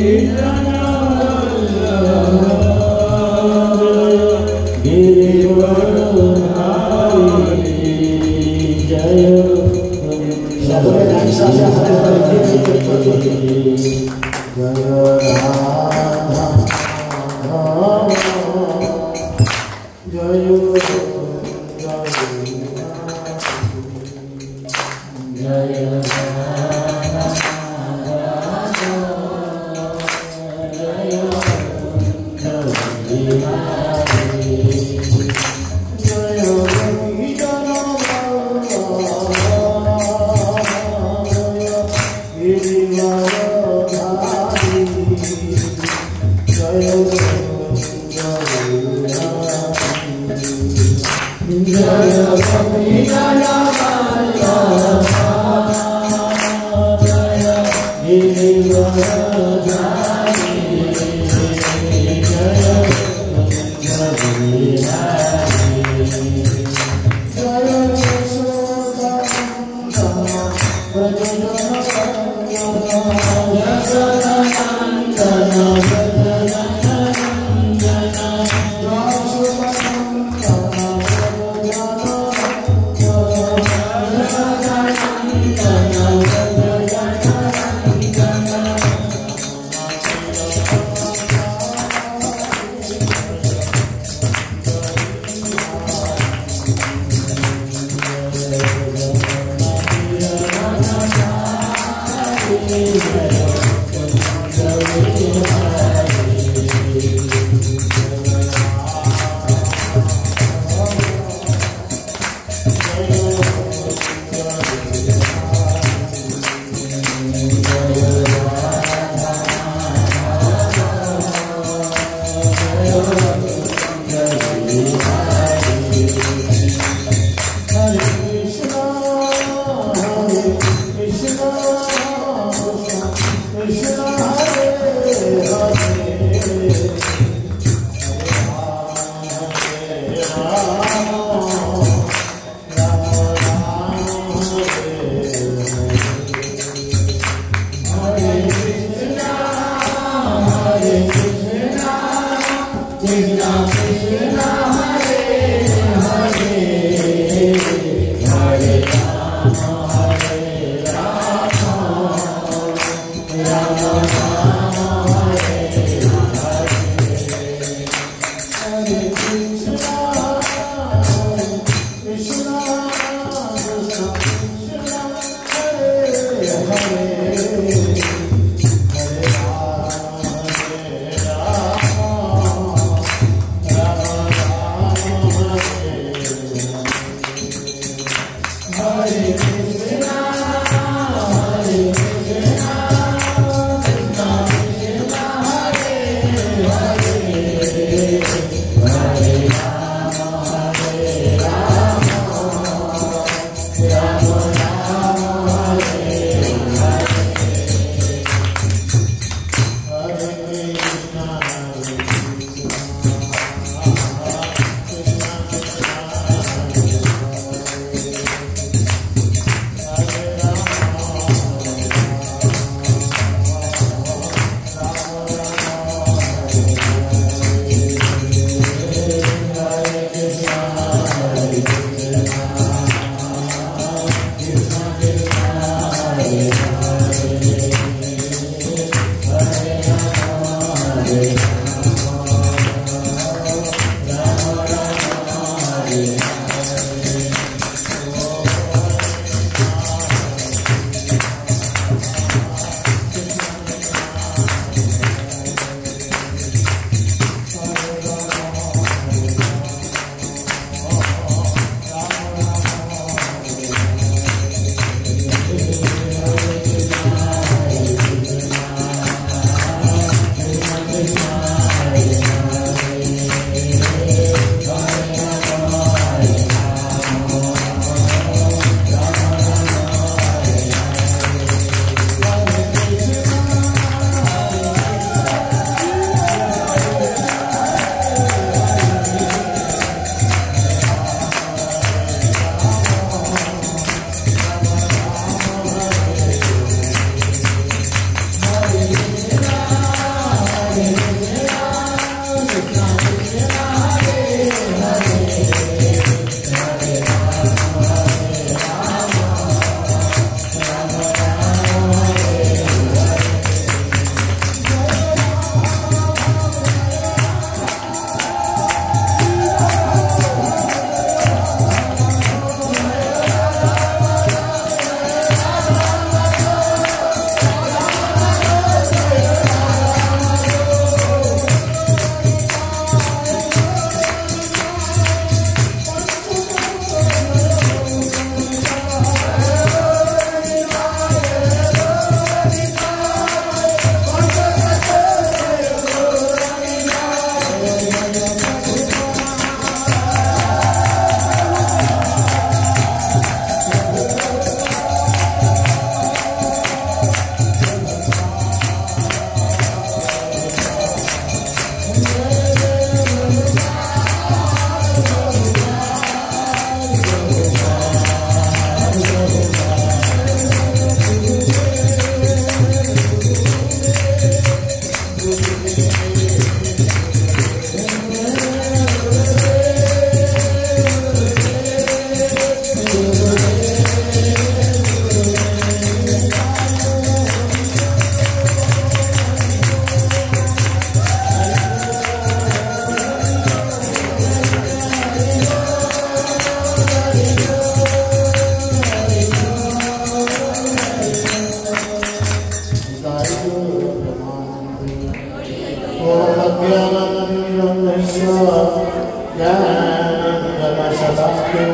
Krishna अज्ञानतिमिरन्धस्य ज्ञानाञ्जनशलाकया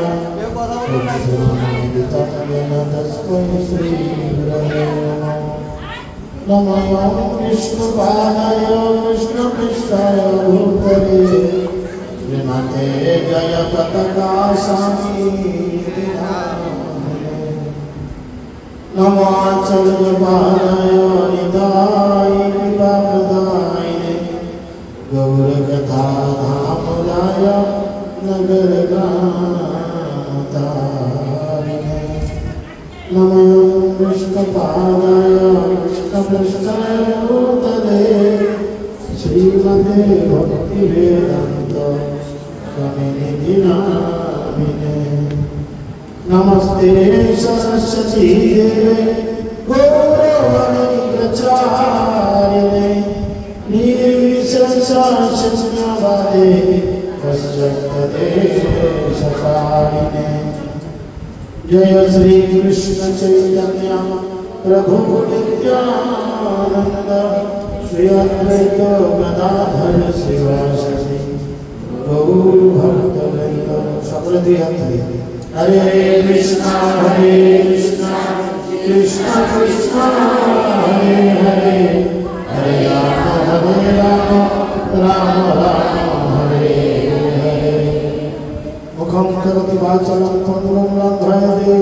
चक्षुरुन्मिलितं येन तस्मै श्रीगुरवे नमः। नमः विष्णुपादाय कृष्णपृष्ठाय भूतले श्रीमते जयपताका स्वामिनाथाय। नमो अच्युताय निताय कृपाप्रदाय गौरकथाधामलाय नगरगातारिणे। नमो विष्णुपादाय कृष्णपृष्ठाय भूतले श्रीमते भक्तिवेदान्त स्वामिनिधि नामिने। नमस्ते सरस्वती देवे गौरवाणी प्रचारिणे निर्विशेषशून्यवादे पश्चात्देशकारिणे। जय श्री कृष्ण चैतन्य प्रभु नित्यानंद श्री अद्वैत गदाधर शिवासादि गौर भक्तवृंद। सकले दुई हाथ दिए हरे कृष्णा कृष्णा कृष्णा हरे हरे हरे राम राम राम हरे हरे। मुखं करोति वाचालं तनुं लङ्घयते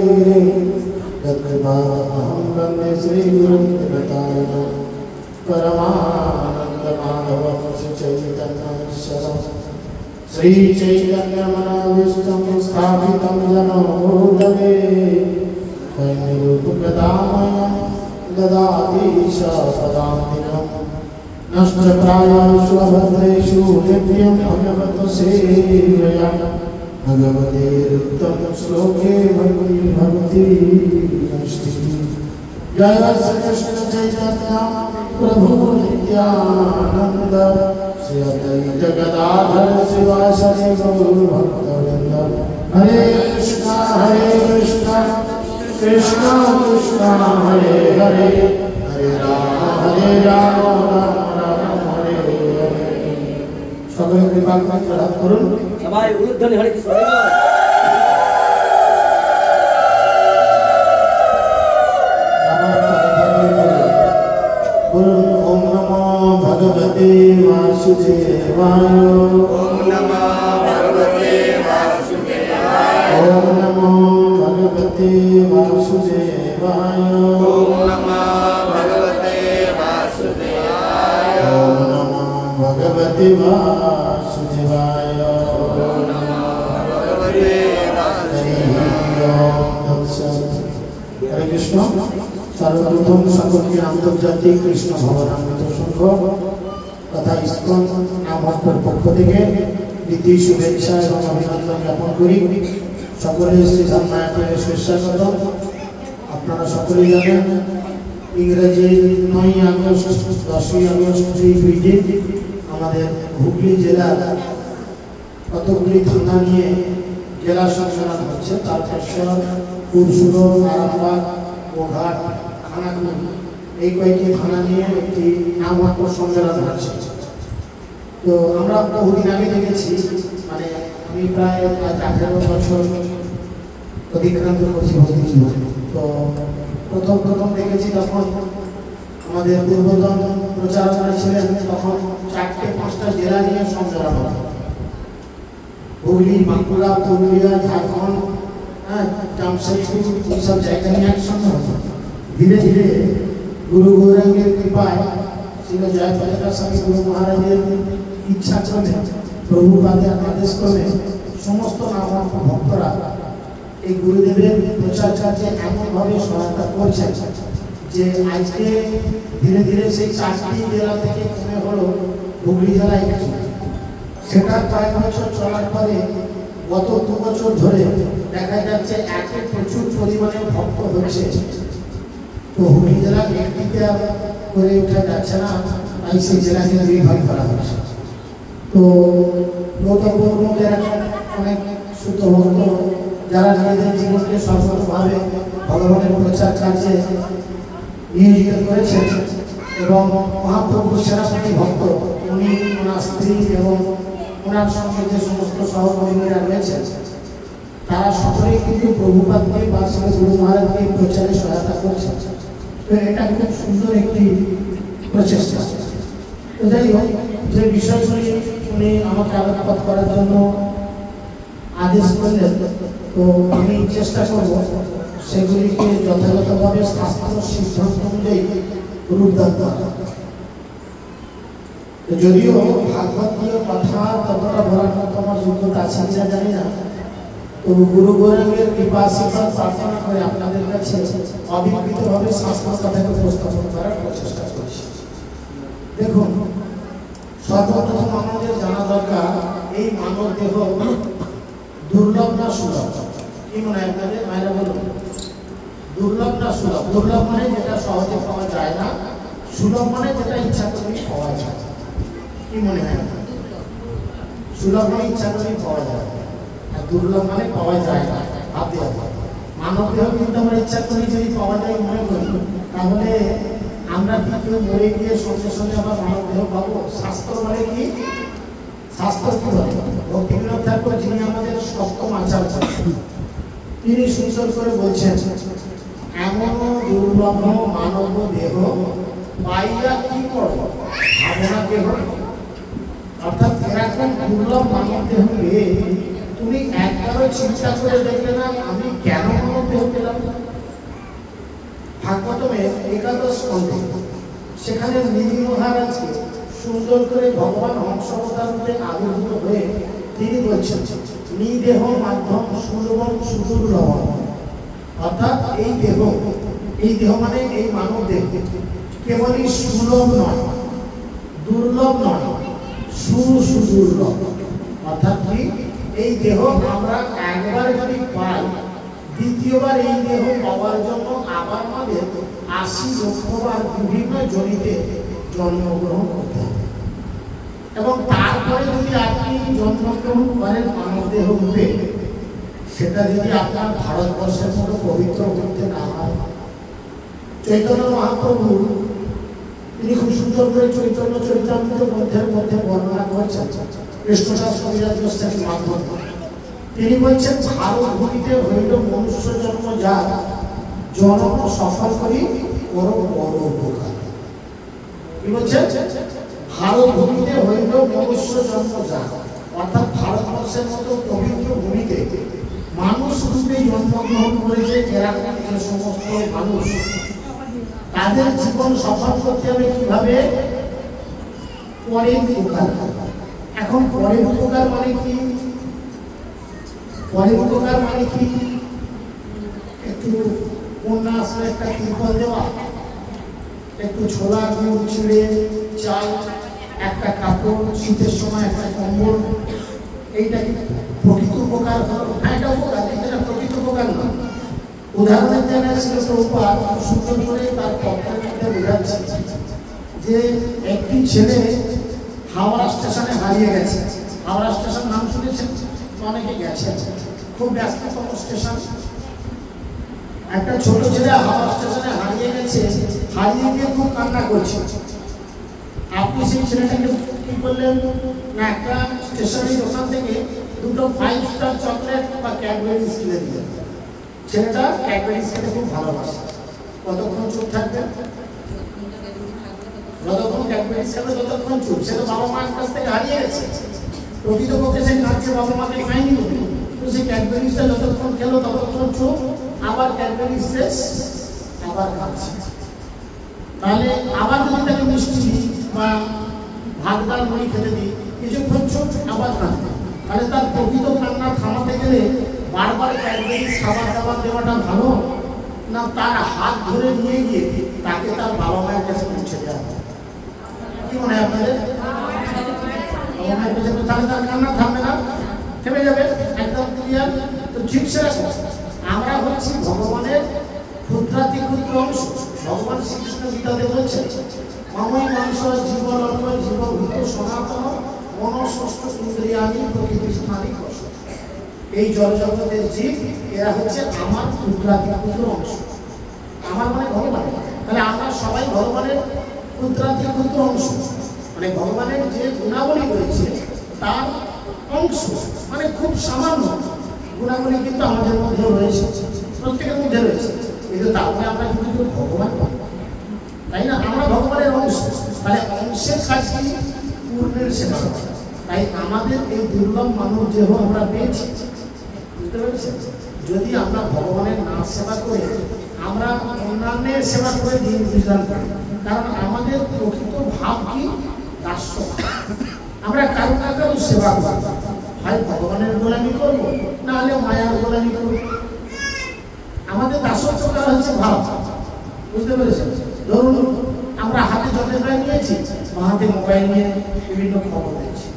तत्कृपाहं वन्दे श्रीगुरुं नितायनं परमानन्दमाधवं श्रीचैतन्येश्वरम्। श्रीचैतन्यमनोभीष्टं स्थापितं येन भूतले स्वयं रूपकदामयं ददाति सदान्तिकम्। नष्टप्रायेषु अभद्रेषु नित्यं भगवतो सेवया भगवते रुक्तं श्लोके भक्ति नष्टि। जय श्री कृष्ण चैतन्य प्रभु नित्यानंद श्री अद्वैत गदाधर शिवासादि गौर भक्तवृंद। हरे कृष्णा कृष्णा कृष्णा हरे हरे हरे राम राम राम हरे हरे। সকলে কৃপা করে করুন সবাই উদ্ধনি হরে কৃষ্ণ। ओम नमो भगवते वासुदेवाय। ओम नमो भगवते वासुदेवाय। ओम नमो भगवते वासुदेवाय। ओम नमो भगवते वासुदेवाय। ओम नमो भगवते वासुदेवाय। ओम नमो भगवते वासुदेवाय। हरे कृष्ण। सर्वप्रथम সকলকে আন্তর্জাতিক কৃষ্ণ ভবনামৃত সংঘ তথা ইসকন নামহট্টর পক্ষ থেকে প্রীতি শুভেচ্ছা এবং অভিনন্দন জ্ঞাপন করি। সকলের শ্রী ধর্মায়তের সুস্বাগত। আপনারা সকলেই জানেন ইংরেজি 9 আগস্ট 10 আগস্ট এই দুই দিন আমাদের হুগলি জেলার কতগুলি থানা নিয়ে জেলা সংসদ হচ্ছে। তারপর পুরসুর আরামবাগ গোঘাট খানাকুল এই কয়েকটি থানা নিয়ে একটি নামহট্ট সম্মেলন হচ্ছে। তো আমরা বহুদিন আগে দেখেছি, মানে আমি প্রায় 18 বছর অতিক্রান্ত করছি ভক্তি। তো প্রথম দেখেছি তখন আমাদের পূর্বতন প্রচারক ছিলেন, তখন 4-5টা জেলা নিয়ে সম্মেলন হতো। হুগলি, বাঁকুড়া, পুরুলিয়া, ঝাড়খণ্ড, জামশেদপুর এইসব জায়গা নিয়ে একসঙ্গে হতো। ধীরে ধীরে গুরু গৌরাঙ্গের কৃপায় ছিল জয়প্রকাশ স্বামী গুরু মহারাজের ইচ্ছা ক্রমে প্রভুপাদের আদেশ ক্রমে সমস্ত নামহট্ট ভক্তরা এই গুরুদেবের প্রচার কার্যে এমনভাবে সহায়তা করছে যে আজকে ধীরে ধীরে সেই 4টি জেলা থেকে কমে হলো হুগলি জেলায় একটি। সেটা কয়েক বছর চলার পরে গত 2 বছর ধরে দেখা যাচ্ছে একে প্রচুর পরিমাণে ভক্ত হচ্ছে। তো হুগলি জেলা একটিতে করে ওঠা যাচ্ছে না, তাই সেই জেলাকে 2 ভাগ করা হচ্ছে। তো গৌতমদের অনেক সুত ভক্ত যারা নিজেদের জীবনকে সফলভাবে ভগবানের প্রচার কার্যে নিয়োজিত করেছে, এবং মহাপ্রভুর সেনাপতি ভক্ত উনি, ওনার স্ত্রী এবং ওনার সঙ্গে যে সমস্ত সহকর্মীরা রয়েছেন তারা সকলেই কিন্তু প্রভুপাদকে বা শ্রী গুরু মহারাজকে প্রচারে সহায়তা করছে। তো এটা খুব সুন্দর একটি প্রচেষ্টা। তো যাই হোক, যে বিষয়গুলি উনি আমাকে আলোকপাত করার জন্য আদেশ করলেন, তো আমি চেষ্টা করব সেগুলিকে যথাযথভাবে শাস্ত্র সিদ্ধান্ত অনুযায়ী রূপদান করা। যদিও ভাগবতীয় কথা ততটা বলার মতো আমার যোগ্যতা আছে কিনা জানি না, তো গুরু গৌরাঙ্গের কৃপা আশীর্বাদ প্রার্থনা করে আপনাদের কাছে অবিকৃতভাবে শাস্ত্র কথাকে উপস্থাপন করার প্রচেষ্টা করছি। দেখুন, সর্বপ্রথম আমাদের জানা দরকার এই মানব দেহ দুর্লভ না সুলভ? কি মনে হয় আপনাদের? মায়েরা বলুন, দুর্লভ না সুলভ? দুর্লভ মানে যেটা সহজে পাওয়া যায় না, সুলভ মানে যেটা ইচ্ছা করলেই পাওয়া যায়। কি মনে হয়? সুলভ মানে ইচ্ছা করলেই পাওয়া যায়, আর দুর্লভ মানে পাওয়া যায় না। ভাবতে হবে, মানব দেহ কিন্তু আমরা ইচ্ছা করি যদি পাওয়া যায় মনে করি, তাহলে আমরা দ্বিতীয় মরে গিয়ে সঙ্গে সঙ্গে আবার মানব দেহ পাবো। শাস্ত্র মানে কি? শাস্ত্র কি বলে? ভক্তিবিনোদ ঠাকুর, যিনি আমাদের সপ্তম আচার্য, তিনি সুন্দর করে বলছেন, এমন দুর্লভ মানব দেহ পাইয়া কি করব ভাবনা দেহ। অর্থাৎ এরকম দুর্লভ মানব দেহ পেয়ে তুমি একবারও চিন্তা করে দেখলে না আমি কেন মানব দেহ পেলাম? ভাগবতমে একাদশ স্কন্ধে সেখানে নীল মহারাজকে সুন্দর করে ভগবান হংসাবতার রূপে আবির্ভূত হয়ে তিনি বলছেন, নিদেহ মাধ্যম সুলভম সুদুর্লভ। অর্থাৎ এই দেহ মানে এই মানব দেহ কেবলই সুলভ নয়, দুর্লভ নয়, সুদুর্লভ। অর্থাৎ কি? এই দেহ আমরা একবার যদি পাই, দ্বিতীয়বার এই দেহ পাওয়ার জন্য আবার আমাদের ৮০ লক্ষবার বিভিন্ন জনিতে জন্মগ্রহণ করতে হবে। এবং তারপরে যদি আপনি জন্মগ্রহণ করেন মানব দেহ রূপে, সেটা যদি আপনার ভারতবর্ষের মতো পবিত্র করতে না হয়। চৈতন্য মহাপ্রভু তিনি খুব সুন্দর করে চৈতন্য চরিতামৃত গ্রন্থের মধ্যে বর্ণনা করেছেন কৃষ্ণদাস কবিরাজ গোস্বামীর মাধ্যমে। তিনি বলছেন, ভারত ভূমিতে হইল মনুষ্য জন্ম যা, জন্ম সফল করি বড় বড় উপকার। কি বলছেন? ভারত ভূমিতে হইল মনুষ্য জন্ম যা, অর্থাৎ ভারতবর্ষের মতো পবিত্র ভূমিতে মানুষ রূপে জন্মগ্রহণ করেছে এরকম যে সমস্ত মানুষ, তাদের জীবন সফল করতে হবে কিভাবে? পরের উপকার। এখন পরের উপকার মানে কি? পরের উপকার মানে কি? একটু কন্যা আসলে একটা ত্রিপল দেওয়া, একটু ছোলা গুড় ছিঁড়ে চাল, একটা কাপড়, শীতের সময় একটা কম্বল, এইটা কি প্রকৃত উপকার? হ্যাঁ, এটা উপকার, এটা প্রকৃত উপকার নয়। উদাহরণের জন্য ছিল প্রভুপাদ সুন্দর করে তার পত্রের মধ্যে বোঝাচ্ছে যে একটি ছেলে হাওড়া স্টেশনে হারিয়ে গেছে। হাওড়া স্টেশন নাম শুনেছেন? অনেকে গেছে, খুব ব্যস্ততম স্টেশন। একটা ছোট ছেলে হাওড়া স্টেশনে হারিয়ে গেছে, হারিয়ে গিয়ে খুব কান্না করছে। আপনি সেই ছেলেটাকে কি করলেন না, একটা স্টেশনারি দোকান থেকে দুটো 5 স্টার চকলেট বা ক্যাডবেরিজ কিনে দিলেন। ছেলেটা ক্যাডবেরিজ খেতে খুব ভালোবাসে। কতক্ষণ চুপ থাকবে? যতক্ষণ ক্যাডবেরিজ খাবে ততক্ষণ চুপ। সে তো বাবা মার কাছ থেকে হারিয়ে গেছে, প্রকৃতপক্ষে সে কাঁদছে, বাবা মাকে খায়নি বলে। তো সেই ক্যাডবেরিজটা যতক্ষণ খেলো ততক্ষণ চুপ, আবার ক্যাডবেরিজ শেষ, আবার খাচ্ছে। তাহলে আবার যদি তাকে মিষ্টি বা ভাত ডাল মুড়ি খেতে দিই, কিছুক্ষণ চুপ, আবার কাঁদবে। তাহলে তার প্রকৃত কান্না থামাতে গেলে বারবার ক্যাডবেরিজ খাবার দাবার দেওয়াটা ভালো না তার হাত ধরে নিয়ে গিয়ে তাকে তার বাবা মায়ের কাছে পৌঁছে দেওয়া? কি মনে হয় আপনাদের? তাহলে তার কান্না থামবে না, থেমে যাবে, একদম ক্লিয়ার। তো ঠিক সেরকম আমরা হচ্ছি ভগবানের ক্ষুদ্রাতি ক্ষুদ্র অংশ। ভগবান শ্রীকৃষ্ণ গীতাতে বলছেন, মামই মানুষ জীবন অল্প জীবভূত সনাতন মনষষ্ঠ ইন্দ্রিয়ানি প্রকৃতি স্থানিক অংশ। এই জড়জগতের জীব এরা হচ্ছে আমার ক্ষুদ্রাতি ক্ষুদ্র অংশ। আমার মানে ভগবান। তাহলে আমরা সবাই ভগবানের ক্ষুদ্রাতি ক্ষুদ্র অংশ, মানে ভগবানের যে গুণাবলী রয়েছে তার অংশ, মানে খুব সামান্য গুণাবলী কিন্তু আমাদের মধ্যেও রয়েছে, প্রত্যেকের মধ্যে রয়েছে, কিন্তু তারপরে আমরা কিন্তু ভগবান, তাই না? আমরা ভগবানের অংশ, তাহলে অংশের কাজ কি? পূর্ণের সেবা করা। তাই আমাদের এই দুর্লভ মানব দেহ আমরা পেয়েছি, বুঝতে পেরেছেন? যদি আমরা ভগবানের না সেবা করে আমরা অন্যান্যের সেবা করে দিন গুজরান করি, কারণ আমাদের প্রকৃত ভাব কি? দাস্য। আমরা কারো না কারো সেবা করব, হয় ভগবানের গোলামি করব, না হলে মায়ার গোলামি করব। আমাদের দাসত্ব করা হচ্ছে ভাব, বুঝতে পেরেছেন? ধরুন আমরা হাতে যন্ত্রটা নিয়েছি, হাতে মোবাইল নিয়ে বিভিন্ন খবর দিচ্ছি,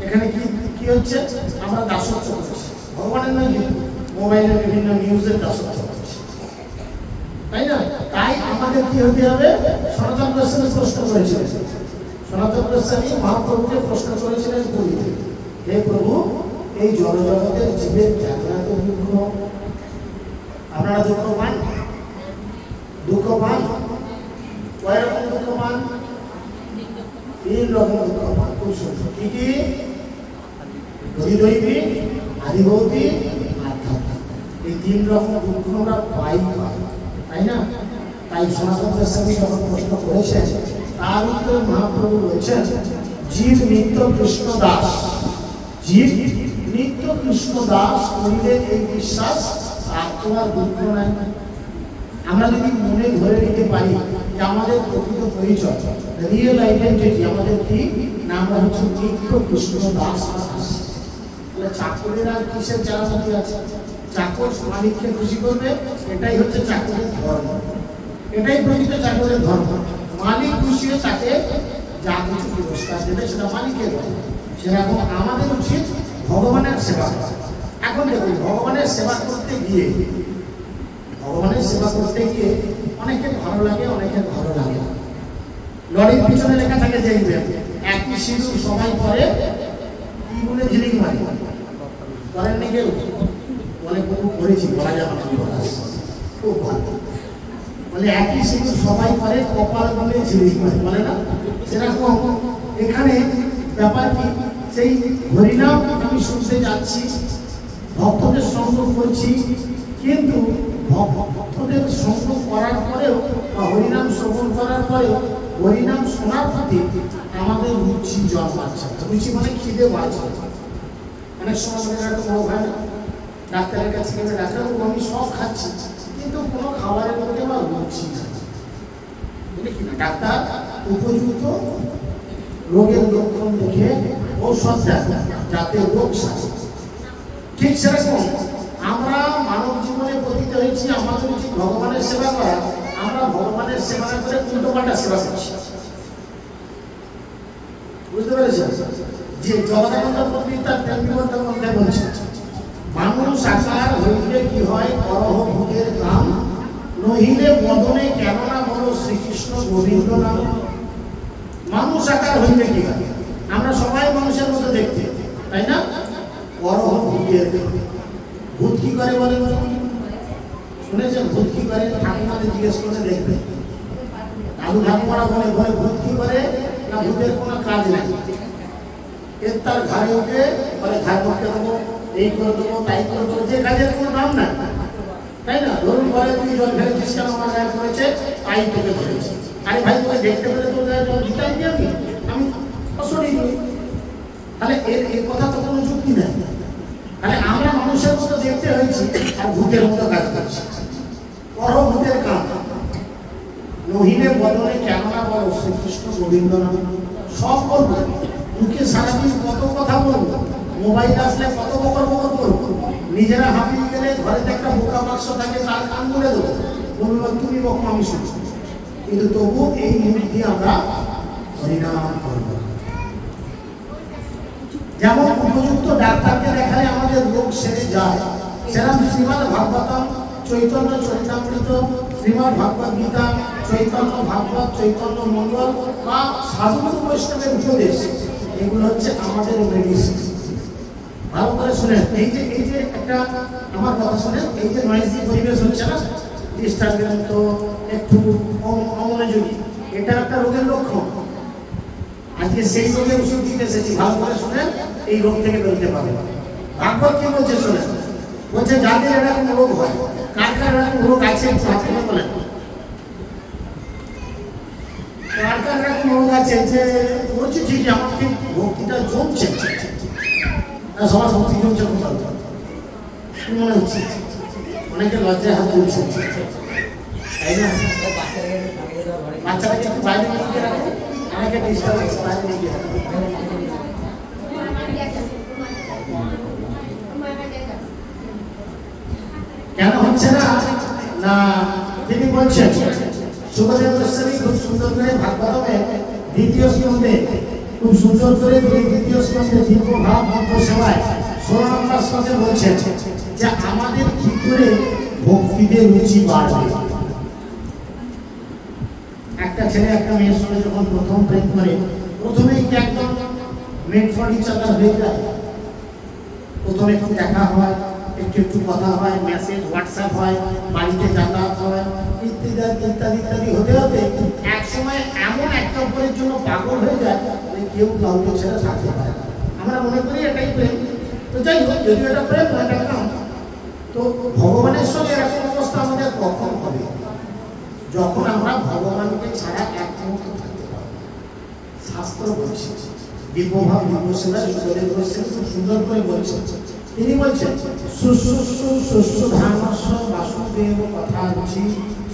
এখানে কি কি হচ্ছে? আমরা দাসত্ব করছি, ভগবানের নয় কিন্তু মোবাইলের বিভিন্ন নিউজের দাসত্ব করছি, তাই না? তাই আমাদের কি হতে হবে? সনাতন গোস্বামী প্রশ্ন করেছিলেন, সনাতন গোস্বামী মহাপ্রভুকে প্রশ্ন করেছিলেন পুরীতে, হে প্রভু, এই জড়জগতের জীবের জাগ্রত দুঃখ, আপনারা দুঃখ পান? দুঃখ পান? কয় রকম দুঃখ পান? 3 রকম দুঃখ পান। খুব সুন্দর। কি কি? দৈবিক, আদিভৌতিক, আধ্যাত্মিক। এই 3 রকম দুঃখ আমরা পাই, তাই না? তাই সনাতন গোস্বামী যখন প্রশ্ন করেছেন, তার উত্তরে মহাপ্রভু বলছেন, জীব নিত্য কৃষ্ণ দাস, জীব নিত্য কৃষ্ণ দাস করিলে এই বিশ্বাস আর তোমার দুঃখ নাই। আমরা যদি মনে ধরে নিতে পারি যে আমাদের প্রকৃত পরিচয়, রিয়েল আইডেন্টিটি আমাদের কি? না, আমরা হচ্ছে নিত্য কৃষ্ণ দাস। তাহলে চাকরের আর কিসের চালাকি আছে? চাকর মালিককে খুশি করবে, এটাই হচ্ছে চাকরের ধর্ম, এটাই প্রকৃত চাকরের ধর্ম। মালিক খুশি হয়ে তাকে যা কিছু পুরস্কার দেবে সেটা মালিকের ধর্ম। সেরকম আমাদের উচিত ভগবানের সেবা করা। এখন দেখুন, ভগবানের সেবা করতে গিয়ে অনেকের ভালো লাগে, অনেকের ভালো লাগে। লরির পিছনে লেখা থাকে দেখবেন, একই সিঁদুর সবাই পরে, কি বলে ঝিলিক মারি করেন নাকি? অনেক বহু করেছি, বলা যাবে না, খুব ভালো বলে একই সিঁদুর সবাই পরে, কপাল বলে ঝিলিক মারি, বলে না? সেরকম এখানে ব্যাপার কি? সেই হরিনাম আমি শুনতে যাচ্ছি, ভক্তদের সঙ্গ করছি, কিন্তু ভক্তদের সঙ্গ করার পরেও বা হরিনাম শ্রবণ করার পরেও হরিনাম শোনার প্রতি আমাদের রুচি জন্মাচ্ছে। রুচি মানে খিদে বাড়ছে। অনেক সময় ডাক্তারের কাছে গেলে ডাক্তারবাবু আমি সব খাচ্ছি, কিন্তু কোনো খাবারের মধ্যে আমার রুচি নেই, বুঝলি না? ডাক্তার উপযুক্ত রোগের লক্ষণ দেখে ঔষধ দেয় যাতে রোগ সারে। ঠিক সেরকম আমরা মানব জীবনে পতিত হয়েছি, আমাদের উচিত ভগবানের সেবা করা। আমরা ভগবানের সেবা না করে উল্টোপাল্টা সেবা করছি, বুঝতে পেরেছেন? যে জগদানন্দ পন্ডিত তার প্রেম বিবর্তন মধ্যে বলছে, মানুষ আকার হইলে কি হয়? করহ ভূতের কাম, নহিলে বদনে কেন না বলো শ্রীকৃষ্ণ গোবিন্দ নাম। মানুষ আকার হইলে কি হয়? আমরা সবাই মানুষের মতো দেখতে, তাই না? করহ ভূতের কাম। ভূত কি করে বলে? শুনেছেন ভূত কি করে? ঠাকুমাদের জিজ্ঞেস করে দেখবে, দাদু ঠাকুমারা বলে ভূত কি করে না, ভূতের কোনো কাজ নাই, এর তার ঘরে উঠে বলে ঘর করতে দেবো, এই করে দেবো, তাই করে দেবো, যে কাজের কোনো নাম নাই, তাই না? ধরুন ঘরে তুই জল ফেলেছিস কেন? আমার গায়ে পড়েছে, তাই তোকে ধরেছি। আরে ভাই, তোকে দেখতে পেলে তোর গায়ে জল দিতাম কি? আমি অসরি করি। তাহলে এর কথা তো কোনো যুক্তি নেই। তাহলে আমরা মানুষের মতো দেখতে হয়েছি আর ভূতের মতো কাজ করছি। করো ভূতের কাম, নহিলে বদলে কেন না বলো শ্রীকৃষ্ণ গোবিন্দ নাম। সব করবো, মুখে সারাদিন কত কথা বলবো, মোবাইল আসলে কত বকর করবো, নিজেরা হাঁপিয়ে গেলে ঘরেতে একটা বোকা বাক্স থাকে, তার কান বলে দেবো, বলবো তুমি বকো আমি শুনছি, কিন্তু তবু এই মুখ দিয়ে আমরা হরিনাম করবো। যেমন উপযুক্ত ডাক্তারকে দেখালে আমাদের রোগ সেরে যায়, সেরকম শ্রীমদ ভাগবতম, চৈতন্য চরিতামৃত, শ্রীমদ ভাগবত গীতা, চৈতন্য ভাগবত, চৈতন্য মঙ্গল বা সাধুগুরু বৈষ্ণবের উপদেশ, এগুলো হচ্ছে আমাদের মেডিসিন। ভালো করে শুনেন, এই যে একটা আমার কথা শুনেন, এই যে নয়েজি পরিবেশ হচ্ছে না, ডিস্টার্বেন্স তো একটু অমনোযোগী, এটা একটা রোগের লক্ষণ। আজকে সেই রোগের ওষুধ দিতে এসেছি, ভালো করে শুনেন, এই রোগ থেকে বেরোতে পারবে। ভাগবত কি বলছে শোনেন, বলছে যাদের এরকম রোগ হয়, কার কার এরকম রোগ আছে একটু হাত তুলে বলেন। কার কার এরকম রোগ আছে যে বলছে ঠিকই আমার ঠিক ভক্তিটা জমছে না, সবার ভক্তি জমছে কোথাও মনে হচ্ছে, অনেকে লজ্জায় হাত তুলছে, তাই না? বাচ্চাটাকে একটু বাইরে নিয়ে গিয়ে রাখো, অনেকে ডিস্টার্ব হচ্ছে, বাইরে নিয়ে গিয়ে রাখো। কেন হচ্ছে না? না তিনি বলছেন, সুখদেব গোস্বামী খুব সুন্দর করে ভাগবতমে দ্বিতীয় স্কন্ধে খুব সুন্দর করে দ্বিতীয় স্কন্ধে দিব্য ভাব মন্ত্র সেবায় 16 নম্বর স্কন্ধে বলছেন যে আমাদের কি করে ভক্তিতে রুচি বাড়বে। একটা ছেলে একটা মেয়ের সঙ্গে যখন প্রথম প্রেম করে, প্রথমেই কি একদম মেড ফর ইচ আদার হয়ে যায়? প্রথমে একটু দেখা হয়, একটু একটু কথা হয়, মেসেজ হোয়াটসঅ্যাপ হয়, বাড়িতে যাতায়াত হয়, ইত্যাদি ইত্যাদি ইত্যাদি হতে হতে এক সময় এমন একটা উপরের জন্য পাগল হয়ে যায় যে কেউ কাউকে ছেড়ে থাকতে পারে না। আমরা মনে করি এটাই প্রেম। তো যাই হোক, যদি এটা প্রেম হয় এটা কেন? তো ভগবানের সঙ্গে এরকম অবস্থা আমাদের কখন হবে? যখন আমরা ভগবানকে ছাড়া এক মুহূর্ত থাকতে পারবো। শাস্ত্র বলছে, দিব্যভাব দিব্য সেবায় সুখদেব গোস্বামী খুব সুন্দর করে বলছেন। তিনি বলছেন সুশুশ্রু সুশ্রু ধানস্য বাসুদেব কথার্চি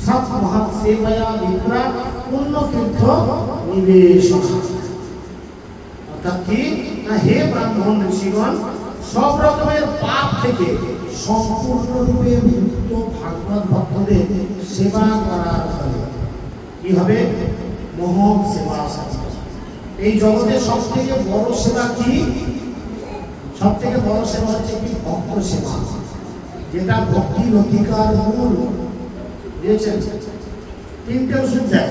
সৎ মহৎ সেবয়া বিপ্রা পূর্ণ তীর্থ নিবেশ। অর্থাৎ কি না, হে ব্রাহ্মণ ঋষিগণ, সব রকমের পাপ থেকে সম্পূর্ণরূপে মুক্ত ভাগবত ভক্তদের সেবা করার ফলে কি হবে? মহৎ সেবা। এই জগতে সব থেকে বড় সেবা কি? সব থেকে বড় সেবা হচ্ছে কি? ভক্ত সেবা, যেটা ভক্তির অধিকার মূল। বুঝেছেন? 3টে ওষুধ দেয়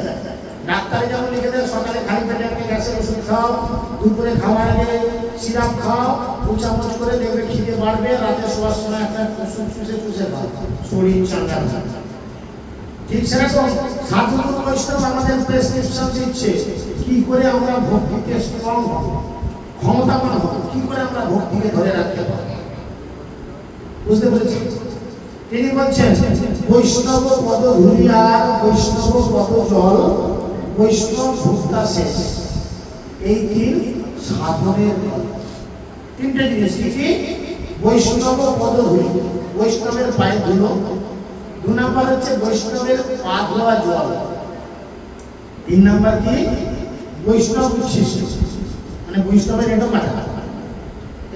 ডাক্তারে, যেমন লিখে দেয় সকালে খালি পেটে একটা গ্যাসের ওষুধ খাও, দুপুরে খাওয়ার আগে সিরাপ খাও, 2 চামচ করে দেখবে খিদে বাড়বে, রাতে শোয়ার সময় একটা ওষুধ চুষে চুষে খাও, শরীর চাঙ্গা থাকে। ঠিক সেরকম সাধু বৈষ্ণব আমাদের প্রেসক্রিপশন দিচ্ছে কি করে আমরা ভক্তিকে স্ট্রং হব, ক্ষমতাবান হব, কি করে আমরা ভক্তিকে ধরে রাখতে পারব। বুঝতে পেরেছি? তিনি বলছেন বৈষ্ণব পদ ধুলিয়ার বৈষ্ণব পদ জল বৈষ্ণব ভুক্তা শেষ। এই 3 সাধনের 3টে জিনিস। কি? বৈষ্ণব পদ ধুলি, বৈষ্ণবের পায়ে ধুলো। 2 নম্বর হচ্ছে বৈষ্ণবের পা ধোয়া জল। 3 নম্বর কি? বৈষ্ণব উচ্ছিষ্ট, মানে বৈষ্ণবের এটো কাটা।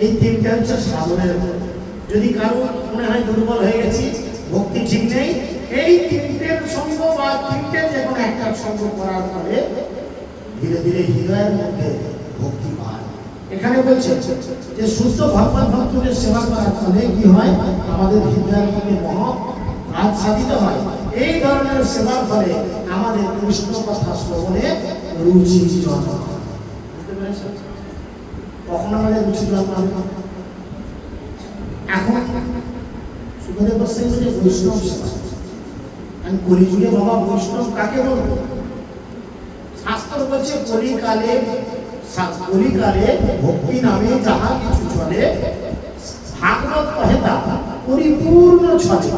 এই 3টে হচ্ছে সাধনের। যদি কারো মনে হয় দুর্বল হয়ে গেছি, ভক্তি ঠিক নেই, এই 3টের সঙ্গ বা 3টে যে কোনো একটা সঙ্গ করার ফলে ধীরে ধীরে হৃদয়ের মধ্যে ভক্তি পায়। এখানে বলছে যে শুদ্ধ ভগবান ভক্তদের সেবা করার ফলে কি হয়? আমাদের হৃদয়ের মধ্যে মহৎ কাজ সাধিত হয়। এই ধরনের সেবার ফলে আমাদের কৃষ্ণ কথা শ্রবণে রুচি জন্মায়। বুঝতে পেরেছেন? কখন আমাদের রুচি জন্মাবে? এখন সুখদেব গোস্বামী বলছে বৈষ্ণব সেবা। আমি কলিযুগে বাবা বৈষ্ণব কাকে বলবো? শাস্ত্র বলছে কলিকালে ভক্তি নামে যাহা কিছু চলে, ভাগবত কহে তা পরিপূর্ণ চলে।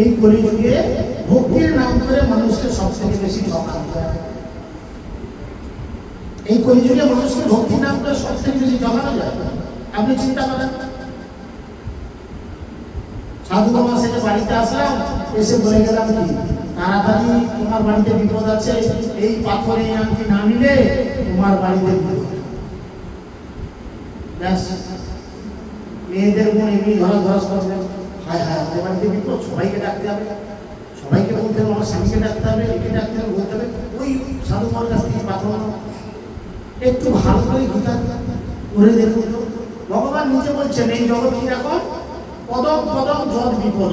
এই কলিযুগে ভক্তির নাম করে মানুষকে সব থেকে বেশি ঠকানো যায়। এই কলিযুগে মানুষকে ভক্তির নাম করে সব থেকে বেশি ঠকানো যায়। আপনি চিন্তা করেন, সাধু বাবা সেটা বাড়িতে আসলাম, এসে বলে গেলাম কি তাড়াতাড়ি তোমার বাড়িতে বিপদ আছে, এই পাথরে আংটি না নিলে তোমার বাড়িতে বিপদ। ব্যাস, মেয়েদের মন এমনি ধরাধরাস করবে, হায় হায় আমাদের বাড়িতে বিপদ, সবাইকে ডাকতে হবে, সবাইকে বলতে হবে, আমার স্বামীকে ডাকতে হবে, একে ডাকতে হবে, বলতে হবে। ওই সাধু বাবার কাছ থেকে পাথর একটু ভালো করে গীতা করে দেখুন তো। ভগবান নিজে বলছেন এই জগৎ কি রকম? পদম পদম যদ বিপদ।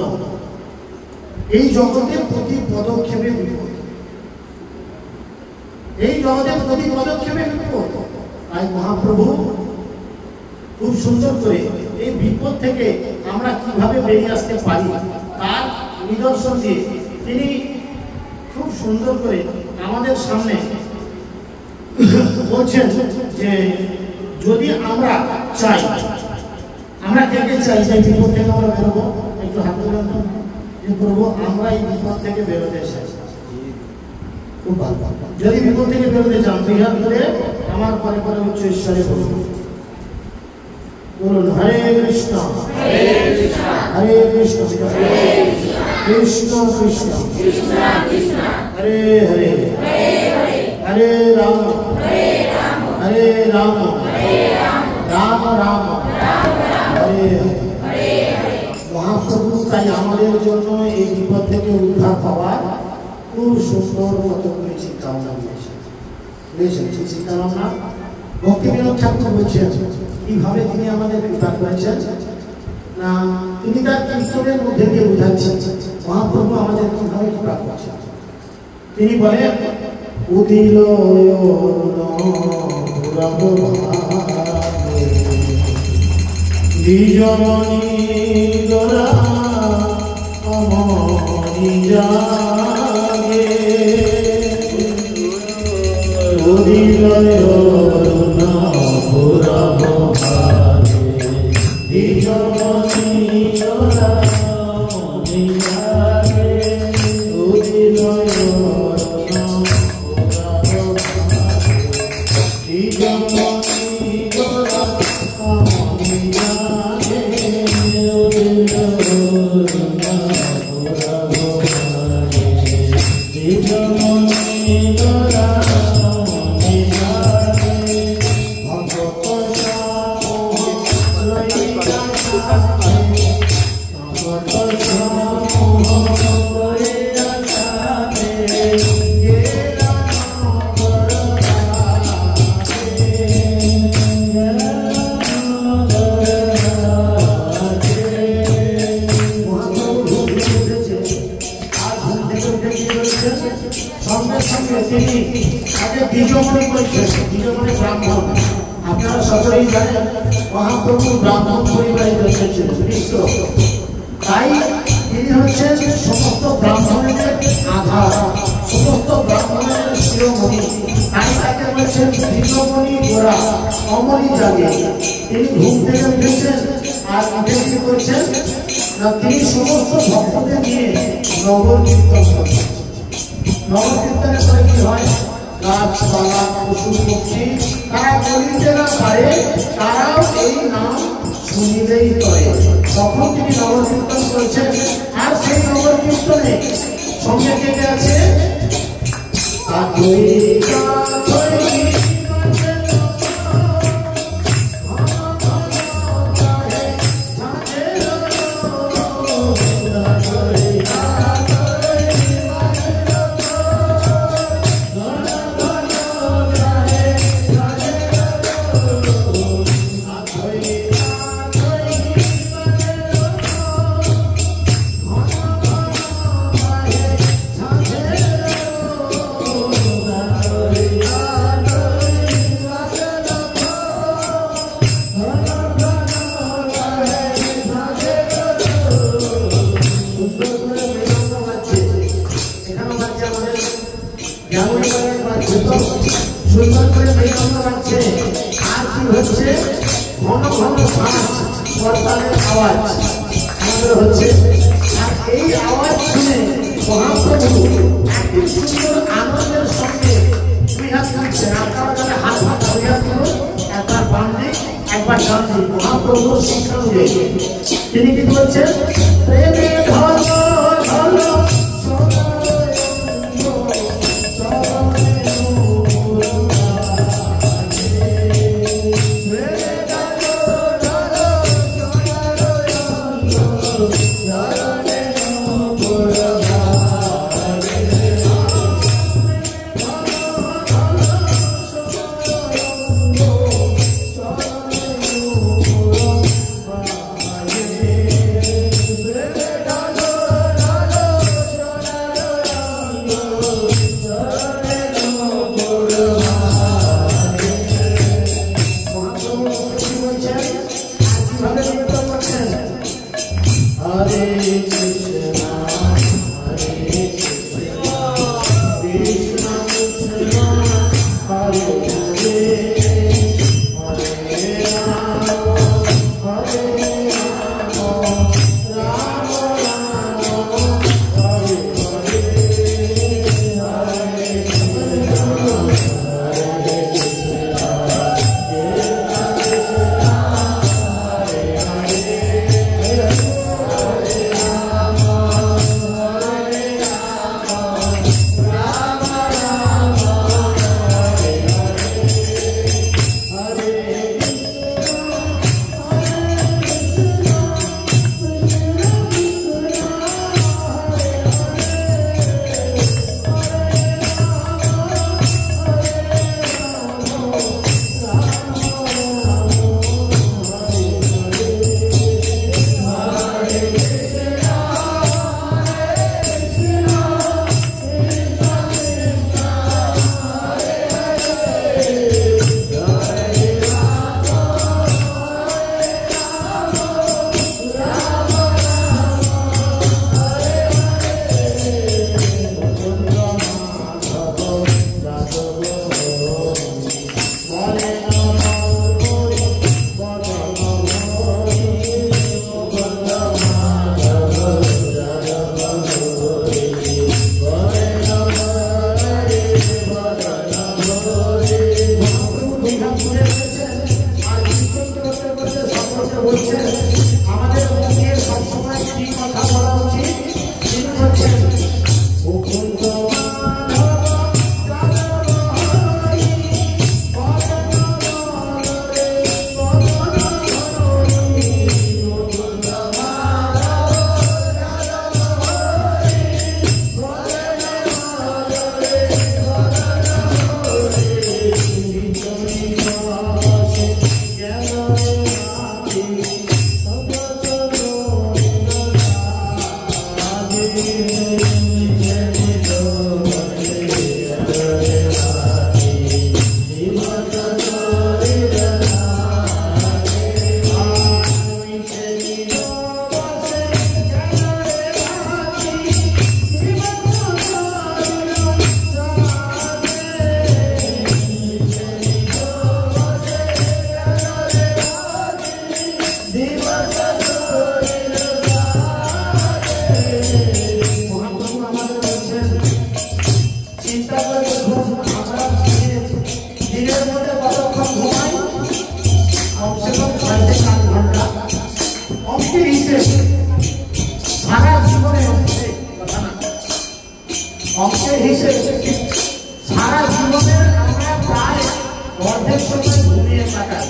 এই জগতে প্রতি পদক্ষেপে বিপদ, এই জগতে প্রতি পদক্ষেপে বিপদ। তাই মহাপ্রভু খুব সুন্দর করে এই বিপদ থেকে আমরা কিভাবে বেরিয়ে আসতে পারি তার নিদর্শন দিয়ে তিনি খুব সুন্দর করে আমাদের সামনে বলছেন যে যদি আমরা চাই, আমরা কে কে চাই যে বিপদ থেকে আমরা বেরোবো, একটু হাত তুলে কি করবো, আমরা এই বিপদ থেকে বেরোতে চাই। খুব ভালো, যদি বিপদ থেকে বেরোতে চান দুই হাত ধরে আমার পরে পরে উচ্চ ঈশ্বরে বলুন, বলুন হরে কৃষ্ণ হরে কৃষ্ণ কৃষ্ণ কৃষ্ণ হরে হরে হরে রাম হরে রাম রাম রাম হরে হরে। মহাপ্রভু তাই আমাদের জন্য এই বিপদ থেকে উদ্ধার পাওয়ার খুব সুন্দর মতো করে চিন্তা ভাবনা দিয়েছেন। চিন্তা ভাবনা ভক্তিবিনোদ ঠাকুর বলছেন কিভাবে তিনি আমাদের কৃপা করেছেন না, তিনি তার কীর্তনের মধ্যে দিয়ে বোঝাচ্ছেন মহাপ্রভু আমাদের কিভাবে কৃপা করছেন। তিনি বলেন উদিল আপনারা সকলেই জানেন মহাপ্রভু ব্রাহ্মণ পরিবারে জন্মেছিলেন, তাই তিনি হচ্ছেন সমস্ত ব্রাহ্মণের আধার, সমস্ত ব্রাহ্মণের শিরোমণি। তাই তাকে বলছেন দ্বিজমণি গোরা অমনি জাগে। তিনি ঘুম থেকে উঠেছেন আর উঠে কি করছেন না, তিনি সমস্ত ভক্তদের নিয়ে নগর কীর্তন করছেন। নগর কীর্তনের পরে কি হয়, গাছপালা পশু পক্ষী তারা বলিতে না পারে, তারাও এই নাম শুনিলেই করে। তখন তিনি নগর কীর্তন করছেন, আর সেই নগর কীর্তনে সঙ্গে কে আছে, সুন্দর করে মৃদঙ্গ বাজছে, আর কি হচ্ছে ঘন ঘন শ্বাস করতালের আওয়াজ আমাদের হচ্ছে। আর এই আওয়াজ শুনে মহাপ্রভু একটি সুন্দর আনন্দের সঙ্গে দুই হাত তুলছেন। আপনারা যারা হাত হাত দুই হাত তুলুন, একবার বাম দিক একবার ডান দিক। মহাপ্রভুর শিক্ষা অনুযায়ী তিনি কি বলছেন, প্রেমে ধর্ম ধর্ম চলেছেন আর কীর্তন করতে করতে সকলকে বলছেন আমাদের মুখে সবসময় কি কথা বলা উচিত। তিনি বলছেন অঙ্কের হিসেবে সারা জীবনের আমরা প্রায় অর্ধেক সময় ঘুমিয়ে কাটাই।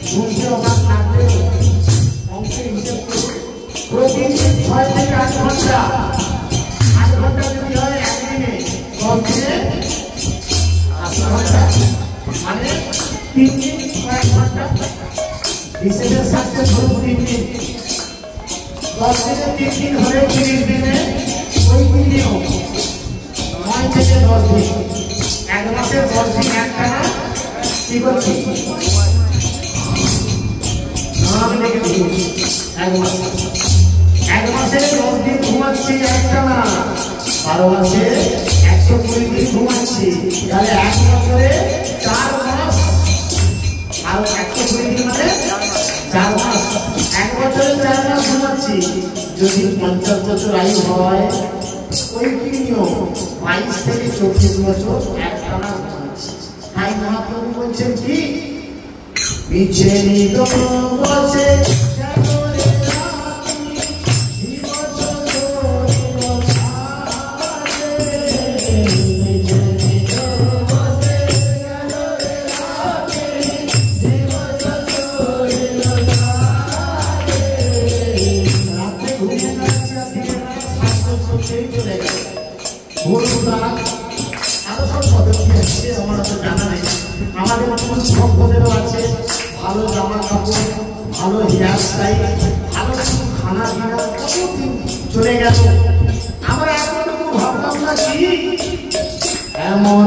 ঘুমতে অভাব থাকলেও অঙ্কের হিসেব প্রতিদিন 6 থেকে 8 ঘন্টা, 8 ঘন্টা যদি হয় একদিনে 10 দিনে 8 ঘন্টা মানে 3 দিন 1 ঘন্টা হিসেবের সাথে ধরুন 3 দিন, 10 দিনে 3 দিন হলে 30 দিনে ওই দিনেও 9 থেকে 10 দিন, 1 মাসে 10 দিন একটানা কি করছি আমি দেখে দিই 1 মাসে 10 দিন ঘুমাচ্ছি একটানা, 12 মাসে 120 দিন ঘুমাচ্ছি, তাহলে 1 বছরে 4 মাস আর 120 দিন মানে 4 মাস, 1 বছরে 4 মাস ঘুমাচ্ছি। যদি 50 বছর আয়ু হয় ওই কি নিয়ম 22 থেকে 24 বছর একটানা ঘুমাচ্ছি। তাই মহাপ্রভু বলছেন কি পিছে নিদ বসে আমাদের ভক্তদেরও আছে ভালো জামা কাপড়, ভালো হেয়ার স্টাইল, ভালো খানা পিনা, কতদিন চলে গেল আমরা এতটুকু ভাবলাম না কি এমন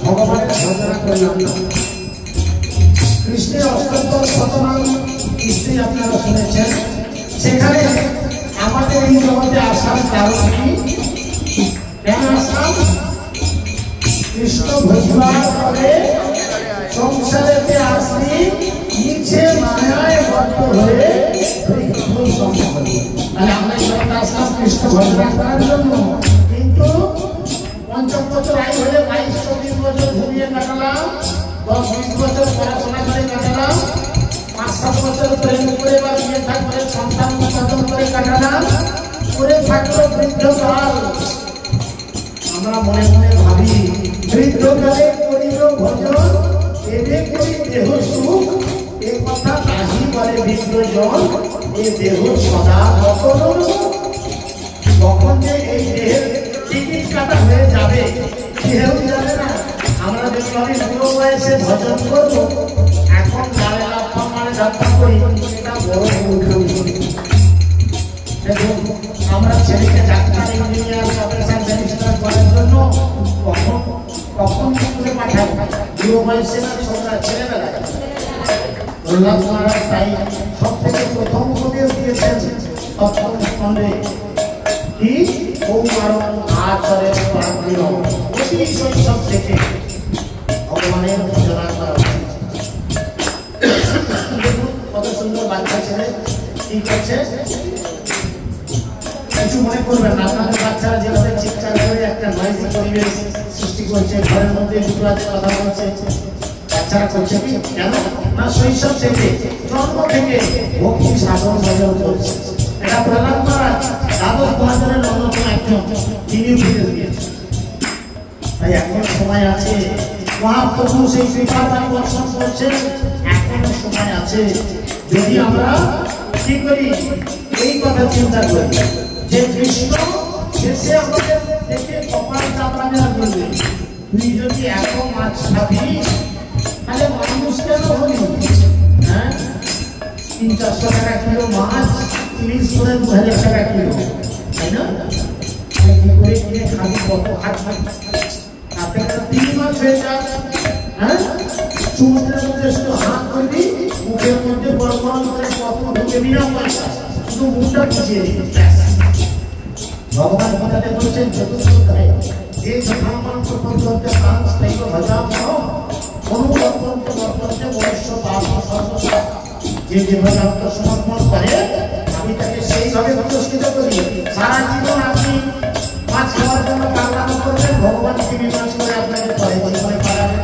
ভগবানের ভজনা করলাম না। কৃষ্ণের অষ্টোত্তর শতনাম স্ত্রী আপনারা শুনেছেন, সেখানে আমাদের এই জগতে আসার কারণ কি, কেন আসলাম? কৃষ্ণ ভজনার করে সংসারেতে আসলি নিচে মায়ায় বদ্ধ হয়ে তাহলে আমরা জগতে আসলাম কৃষ্ণ ভজনা করার জন্য। কিন্তু 50 বছর আয়ু হলে 22-24 বছর ঘুমিয়ে কাটালাম, 10-20 বছর পড়াশোনা করে কাটালাম, 5-7 বছর প্রেম করে বা বিয়ে থাক করে সন্তান উৎপাদন করে কাটালাম, করে থাকলো বৃদ্ধকাল। আমরা মনে মনে ভাবি বৃদ্ধকালে করিল ভজন বিদ্যজন এই দেহ সদা কখন যে এই দেহের টিকিট কাটা হয়ে যাবে কেউ জানে না। আমরা দেখলাম বুড়ো বয়সে ভজন করবো, এখন গালে লাফা মারে যাত্রা করি, এটা বড় দেখুন আমরা ছেলেকে ডাক্তার ইঞ্জিনিয়ার প্রফেসর ব্যারিস্টার করার জন্য কখন কখন স্কুলে পাঠাই, বুড়ো বয়সে না ছোটরা ছেলেবেলায়। প্রহ্লাদ মহারাজ তাই সব থেকে প্রথম উপদেশ দিয়েছেন সপ্তম স্কন্ধে কি কৌমারণ আচরণ প্রাণীয় অতি শৈশব থেকে ভগবানের ভজনা করা উচিত। কত সুন্দর বাচ্চা ছেলে কি করছে, কিছু মনে করবেন না। আপনাদের বাচ্চারা যেভাবে চিৎকার করে একটা নয়েজি পরিবেশ সৃষ্টি করছে, ঘরের মধ্যে দুপুরাতে কথা বলছে, বাচ্চারা করছে কি কেন না শৈশব থেকে জন্ম থেকে ভক্তি সাধন ভজন করছে। এটা প্রহ্লাদ মহারাজ দ্বাদশ মহাজনের অন্যতম একজন, তিনি উপদেশ দিয়েছেন। তাই এখন সময় আছে, মহাপ্রভু সেই কৃপাদান বর্ষণ করছেন, এখনো সময় আছে। যদি আমরা কি করি এই কথা চিন্তা করি যে কৃষ্ণ শেষে আমাদের দেখে কপাল চাপা দেওয়া করবে, তুই যদি এত মাছ খাবি তাহলে মানুষ কেন হলি? হ্যাঁ 300-400 টাকা কিলো মাছ ইলিশ করে 2000 টাকা কিলো, তাই না? কি করে কিনে খাবি, কত খাবি? তাতে 3 মাস হয়ে যায়। হ্যাঁ সমুদ্রের মধ্যে শুধু হাত করবি, মুখের মধ্যে বড় বড় করে কত ঢুকে বিনা পয়সা, শুধু মুখটা বুঝিয়ে দিবি। ভগবান কথাতে বলছেন চতুর্থ অধ্যায়ে যে ধর্মান্ত পর্যন্ত প্রাণ স্থায়ী ভজাম অনুবর্তন্ত বর্তন্তে মনুষ্য পাপ সর্বদা, যে ভজান্ত সমর্পণ করে আমি তাকে সেইভাবে পুরস্কৃত করি। সারা জীবন আপনি মাছ খাওয়ার জন্য পাগলামি করবেন, ভগবান টিভি মাছ করে আপনাকে পরে জীবনে পাঠাবেন।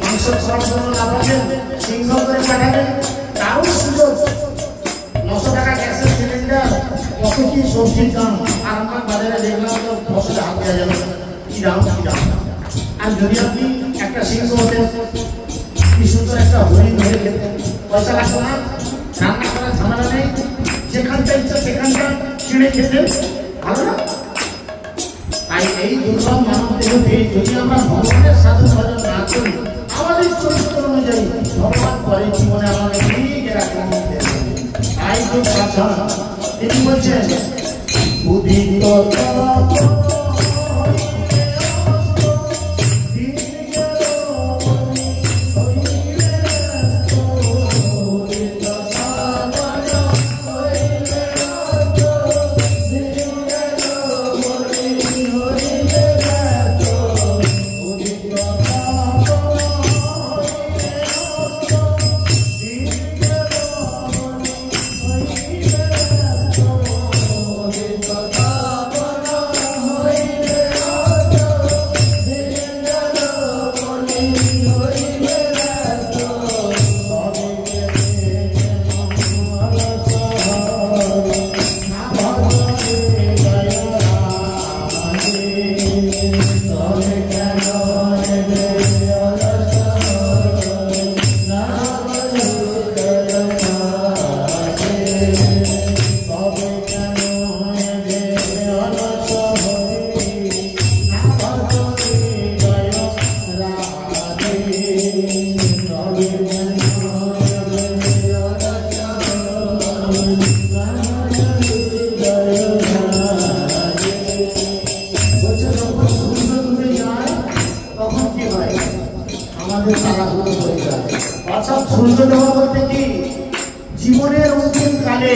মাংস খাওয়ার জন্য লাফাবেন, সিংহ করে পাঠাবেন, কারোর সুযোগ 900 টাকা গ্যাসের সিলিন্ডার, কত কি সবজির দাম, আর আমরা বাজারে দেখলাম তো 10 টাকা দেওয়া যাবে, কি দাম কি দাম। আর যদি আপনি একটা সিংহ হতেন, কি সুন্দর একটা হরিণ ধরে খেতেন, পয়সা লাগতো না, রান্না করার ঝামেলা নেই, যেখানটা ইচ্ছা সেখানটা ছিঁড়ে খেতেন, ভালো না? তাই এই দুর্লভ মানব দেহকে যদি আমরা ভগবানের সাধন ভজন না করি, আমাদের চরিত্র অনুযায়ী ভগবান পরে জীবনে আমাদের ঠিক এরকম তাই তো কথা তিনি বলছেন উদিত জীবনের অন্তিম কালে,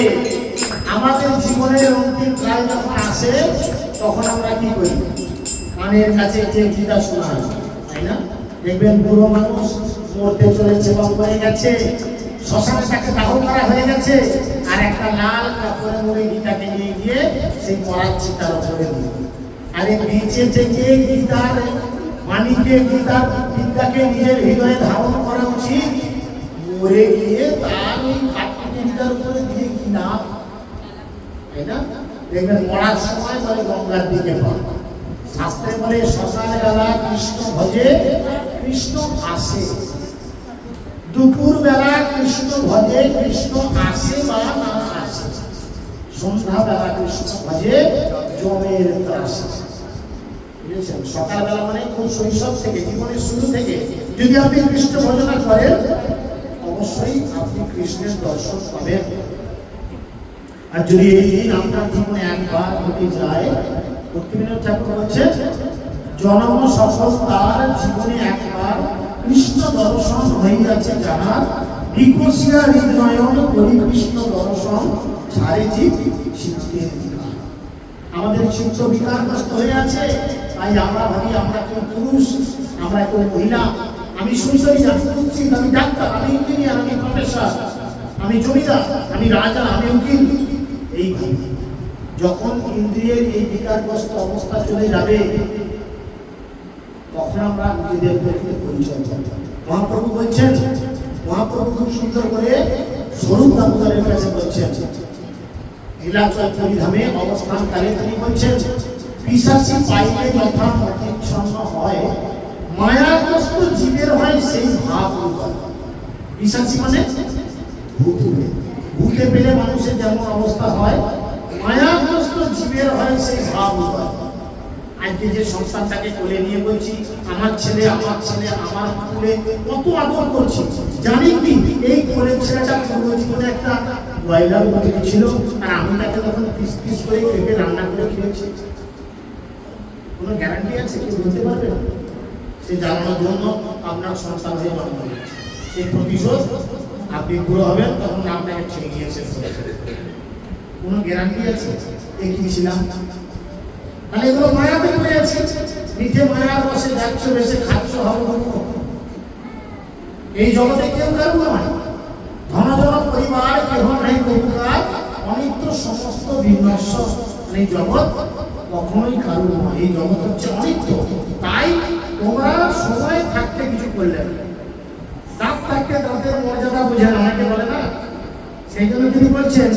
আমাদের জীবনের অন্তিম কাল যখন আসে তখন আমরা কি করি, কানের কাছে যে গীতা শোনা, তাই না? দেখবেন বুড়ো মানুষ মরতে চলেছে বা মরে গেছে, শ্মশানে তাকে দাহ করা হয়ে গেছে, আর একটা লাল কাপড়ে মুড়ে গীতাকে নিয়ে গিয়ে সেই মরার চিতার উপরে দিয়ে, আরে বেঁচে থেকে গীতার মানিকে গীতার বিদ্যাকে নিজের হৃদয়ে ধারণ করা উচিত, মরে গিয়ে তার ওই গীতার উপরে দিয়ে কি না, তাই না? দেখবেন মরার সময় বলে গঙ্গার দিকে পান, শাস্ত্রে বলে শ্মশানে বেলা কৃষ্ণ ভজে কৃষ্ণ আসে, দুপুর বেলা কৃষ্ণ ভজে কৃষ্ণ আসে বা না আসে, সন্ধ্যাবেলা কৃষ্ণ ভজে জমের ত্রাসে। বুঝেছেন? সকালবেলা মানে কোন শৈশব থেকে, জীবনের শুরু থেকে যদি আপনি কৃষ্ণ ভজনা করেন অবশ্যই আপনি কৃষ্ণের দর্শন পাবেন। আর যদি এই দিন আপনার জীবনে একবার ঘটে যায়, ভক্তিবিনোদ ঠাকুর বলছেন জন্ম সফল তার জীবনে একবার কৃষ্ণ দর্শন হইয়াছে যাহার, বিকশিয়া হৃদয়ন করি কৃষ্ণ দর্শন ছাড়ে জীব চিত্তের বিকার। আমাদের চিত্ত বিকারগ্রস্ত হয়ে আছে, তাই আমরা ভাবি আমরা কেউ পুরুষ, আমরা কেউ মহিলা, আমি সুন্দরী, আমি কুৎসিত, আমি ডাক্তার, আমি ইঞ্জিনিয়ার, আমি প্রফেসর, আমি জমিদার, আমি রাজা, আমি উকিল। এই যখন ইন্দ্রিয়ের এই বিকারগ্রস্ত অবস্থা চলে যাবে তখন আমরা নিজেদের পরিচয় পাবো। মহাপ্রভু বলছেন, মহাপ্রভু খুব সুন্দর করে স্বরূপ দামোদরের কাছে বলছেন, নীলাচল পরিধামে অবস্থানকালে তিনি বলছেন পিশাচি পাইলে যথা মতিচ্ছন্ন হয়, মায়াগ্রস্ত জীবের হয় সেই ভাব উদয়। পিশাচি মানে ভূতে পেলে মানুষের যেমন অবস্থা হয়, মায়াগ্রস্ত জীবের হয় সেই ভাব উদয়। আজকে যে সন্তানটাকে কোলে নিয়ে বলছি আমার ছেলে, আমার ছেলে, আমার কোলে কত আদর করছি, জানি কি এই কোলের ছেলেটা পূর্ব জীবনে একটা ব্রয়লার মুরগি ছিল, আর আমি তাকে তখন পিস পিস করে কেটে রান্না করে খেয়েছি। কোনো গ্যারান্টি আছে? কেউ বলতে পারবে? সে জানানোর জন্য আপনার সন্তান হয়ে জন্ম নিয়েছে, সেই প্রতিশোধ আপনি পুরো হবেন তখন আপনাকে ছেড়ে গিয়েছে। কোনো গ্যারান্টি আছে? দেখিয়েছিলাম। তাহলে এগুলো মায়াতে পড়ে আছে, মিথ্যে মায়ার বসে যাচ্ছ, বেশে খাচ্ছ, হব। এই জগতে কেউ কারু নয়, ধন জন পরিবার কেহ নাই কবুকার, অনিত্য সমস্ত বিনশ্বর। এই জগৎ কখনোই কারু নয়, এই জগৎ হচ্ছে অনিত্য। তাই তোমরা সময় থাকতে কিছু করলে, দাঁত থাকতে দাঁতের মর্যাদা বোঝেন, অনেকে বলে না। সেই জন্য তিনি বলছেন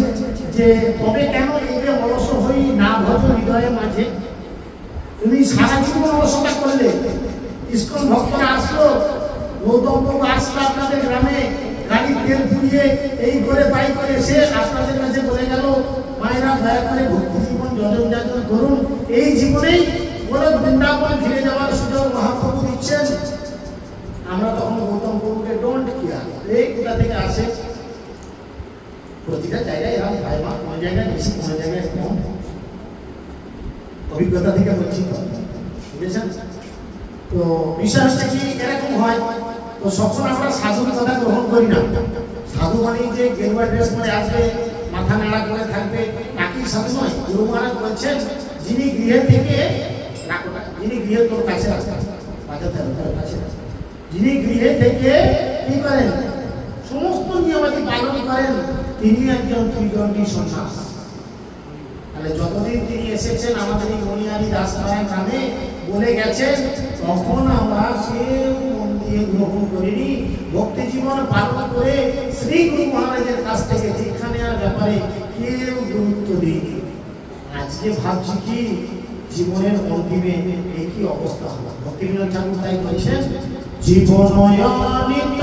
যে তবে কেন একে অলস হই না ভজ হৃদয়ের মাঝে। তুমি সারা জীবন অলসতা করলে, ইস্কন ভক্তরা আসলো, গৌতম প্রভু আসলো আপনাদের গ্রামে, গাড়ির তেল পুড়িয়ে এই করে তাই করে এসে আপনাদের কাছে বলে গেল মায়েরা দয়া করে ভক্তি জীবন যজন যাজন করুন। এই জীবনেই বলে বৃন্দাবন ফিরে যাওয়ার সুযোগ মহাপ্রভু দিচ্ছেন। আমরা তখন গৌতম প্রভুকে ডোন্ট কেয়ার, এই কোথা থেকে আসে। প্রতিটা জায়গায় এরকম ভাই মা, কোনো জায়গায় বেশি, কোনো জায়গায় কম। অভিজ্ঞতা থেকে বলছি তো, বুঝেছেন? তো বিশ্বাসটা কি এরকম হয়। তো সবসময় আমরা সাধুর কথা গ্রহণ করি না। সাধু মানে যে গেরুয়া ড্রেস পরে আসবে, মাথা নাড়া করে থাকবে, তাকেই সাধু নয়। গুরু মহারাজ বলছেন যিনি গৃহে থেকে, যিনি গৃহে তোর কাছে রাখেন, যিনি গৃহে থেকে কি করেন, সমস্ত নিয়মাদি পালন করেন, তিনি একজন ত্রিজন্মী সন্ন্যাস। তাহলে যতদিন তিনি এসেছেন আমাদের এই মণিহারি দাসপাড়া গ্রামে বলে গেছেন, তখন আমরা সে মন দিয়ে গ্রহণ করিনি। ভক্তি জীবন পালন করে শ্রী গুরু মহারাজের কাছ থেকে দীক্ষা নেওয়ার ব্যাপারে কেউ গুরুত্ব দিইনি। আজকে ভাবছি কি জীবনের অন্তিমে এই কি অবস্থা হবে। ভক্তিবিনোদ ঠাকুর তাই বলছেন জীবন অনিত্য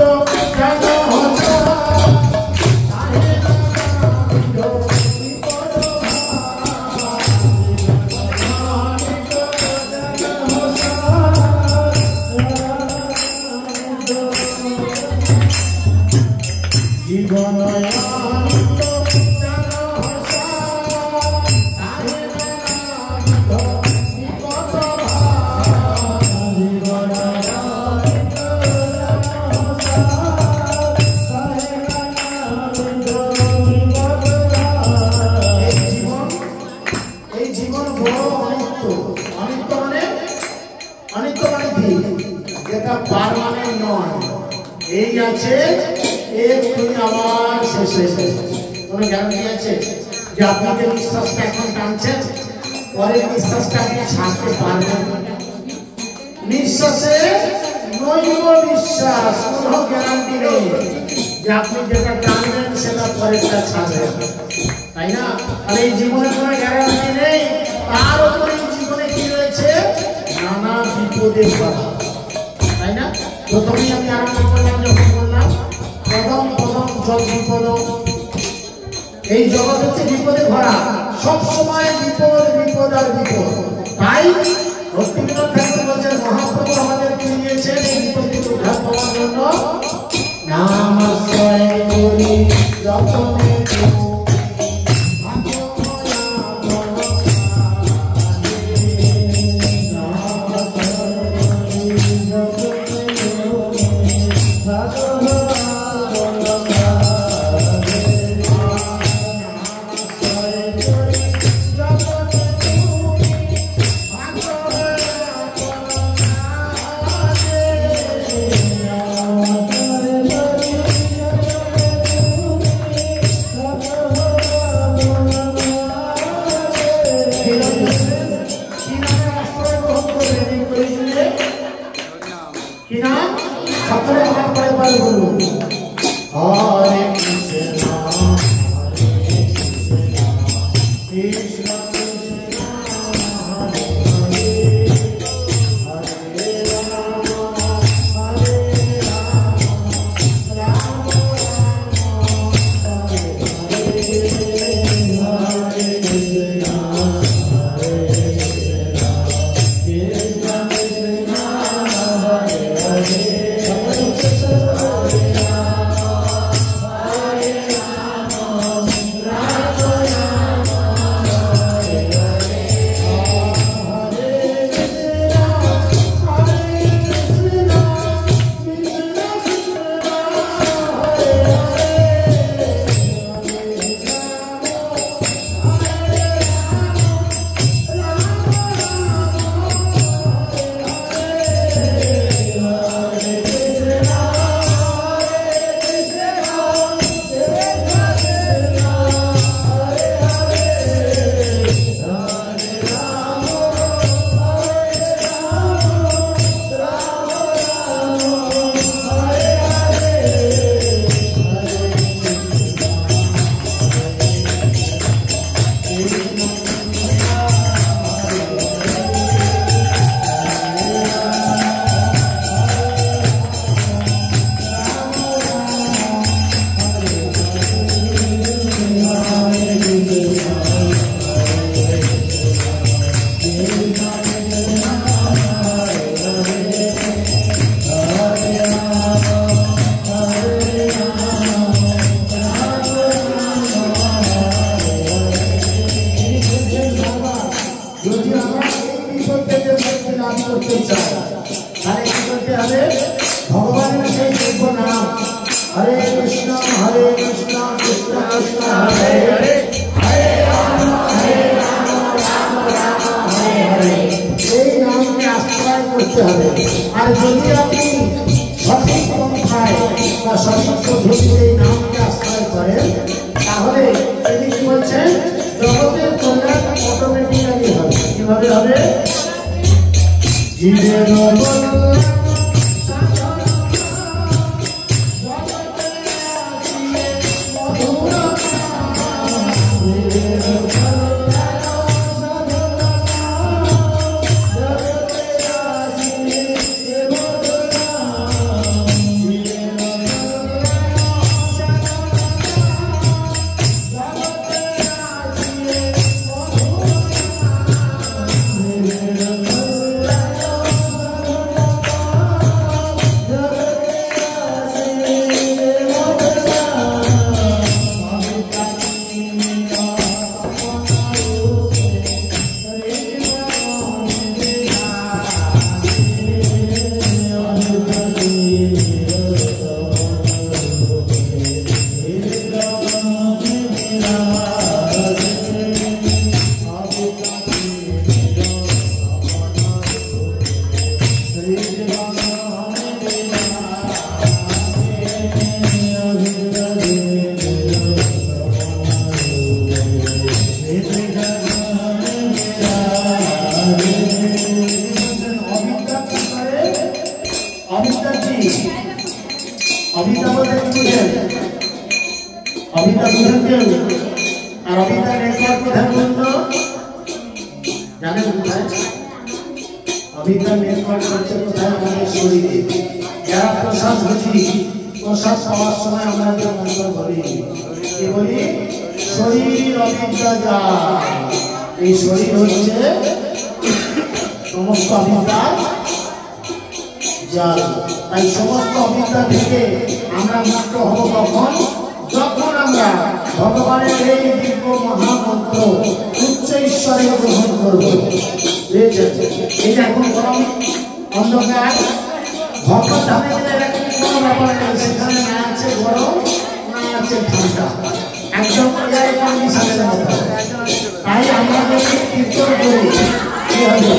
নিঃশ্বাসটা এখন টানছেন, পরের নিঃশ্বাসটা আপনি ছাড়তে পারবেন। নিঃশ্বাসে নৈব বিশ্বাস, কোনো গ্যারান্টি নেই যে আপনি যেটা টানবেন সেটা পরেরটা ছাড়বেন, তাই না? আর এই জীবনে কোনো গ্যারান্টি নেই। তার উপরে জীবনে কি রয়েছে, নানা বিপদের কথা, তাই না? প্রথমেই আমি আরম্ভ করলাম, যখন বললাম প্রথম এই জগৎ হচ্ছে বিপদে ভরা, সব সময় বিপদ বিপদ আর বিপদ। তাই রবীন্দ্রনাথ ঠাকুর বলছেন মহাপ্রভু আমাদেরকে নিয়েছেন এই বিপদ থেকে উদ্ধার পাওয়ার জন্য। নাম আশ্রয় করি যতনে भगवान से देखो नाम हरे कृष्ण कृष्ण कृष्ण हरे हरे हरे राम राम राम हरे हरे এই নামকে আশ্রয় করতে হবে। আর যদি আপনি সঠিক পন্থায় বা সঠিক পদ্ধতিতে এই নামকে আশ্রয় করেন তাহলে তিনি কি বলছেন জগতের কল্যাণ অটোমেটিক্যালি হবে। কিভাবে হবে? জীবের প্রসাদ পাওয়ার সময় আমরা কি বলি শরীর অবিদ্যা জাল। এই শরীর হচ্ছে সমস্ত অবিদ্যার জাল। তাই সমস্ত অবিদ্যা থেকে আমরা মুক্ত হব কখন? যখন আমরা ভগবানের এই দিব্য মহামন্ত্র উচ্চ ঈশ্বরে গ্রহণ করব। এই এখন গরম অন্ধকার ভক্ত ধামে কোনো ব্যাপার নেই, সেখানে না আছে গরম না আছে ঠান্ডা, একদম এয়ার কন্ডিশনের মতো। তাই আমরা যদি কীর্তন করি কি হবে?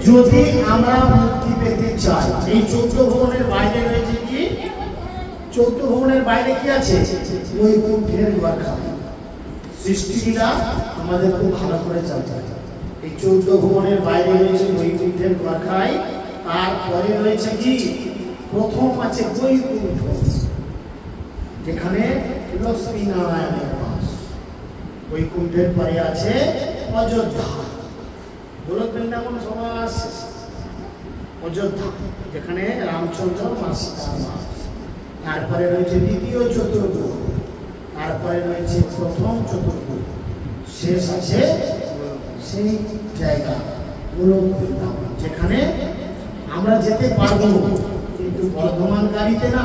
যদি আমরা মুক্তি পেতে চাই, এই 14 ভুবনের বাইরে রয়েছে কি? 14 ভুবনের বাইরে কি আছে? বৈকুণ্ঠের দ্বারখানা। সৃষ্টিলীলা আমাদের খুব ভালো করে জানতে হবে। এই 14 ভুবনের বাইরে রয়েছে বৈকুণ্ঠের দ্বারখায়, তারপরে রয়েছে কি? প্রথম আছে বৈকুণ্ঠ, যেখানে লক্ষ্মীনারায়ণের বাস। বৈকুণ্ঠের পরে আছে অযোধ্যা, বৃন্দাবন সমাস, অযোধ্যা যেখানে রামচন্দ্র মা সীতার বাস। তারপরে রয়েছে দ্বিতীয় চতুর্ভুজ, তারপরে রয়েছে প্রথম চতুর্ভুজ, শেষ আছে সেই জায়গা গোলক বৃন্দাবন, যেখানে আমরা যেতে পারবো কিন্তু বর্ধমান গাড়িতে না,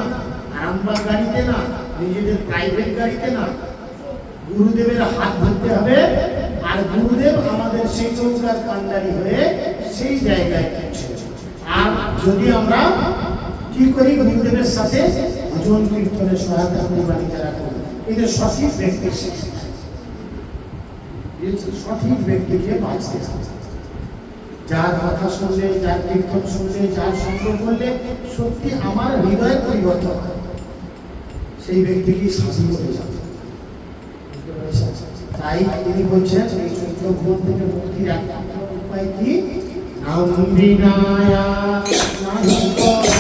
আরামবাগ গাড়িতে না, নিজেদের প্রাইভেট গাড়িতে না, গুরুদেবের হাত ধরতে হবে। আর গুরুদেব আমাদের সেই চৌকার কান্ডারি হয়ে সেই জায়গায় পৌঁছে। আর যদি আমরা কি করি, গুরুদেবের সাথে ভজন কীর্তনের সহায়তা পরিবারী যারা করি, এটা সঠিক ব্যক্তি, সঠিক ব্যক্তিকে বাঁচতে হবে। যার কথা শুনলে, যার কীর্তন শুনলে, যার সঙ্গ করলে সত্যি আমার হৃদয় পরিবর্তন হয়, সেই ব্যক্তিকে শাসন করে যাবে। তাই তিনি বলছেন এই চৈত্রভুবন থেকে মুক্তির একমাত্র উপায় কি? নাম বিনায়া নাহি করা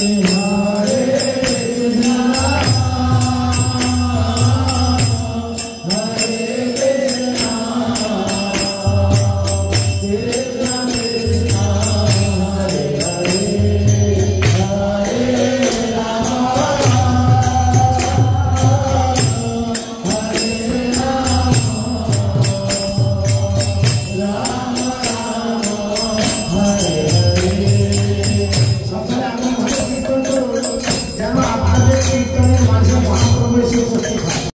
Hare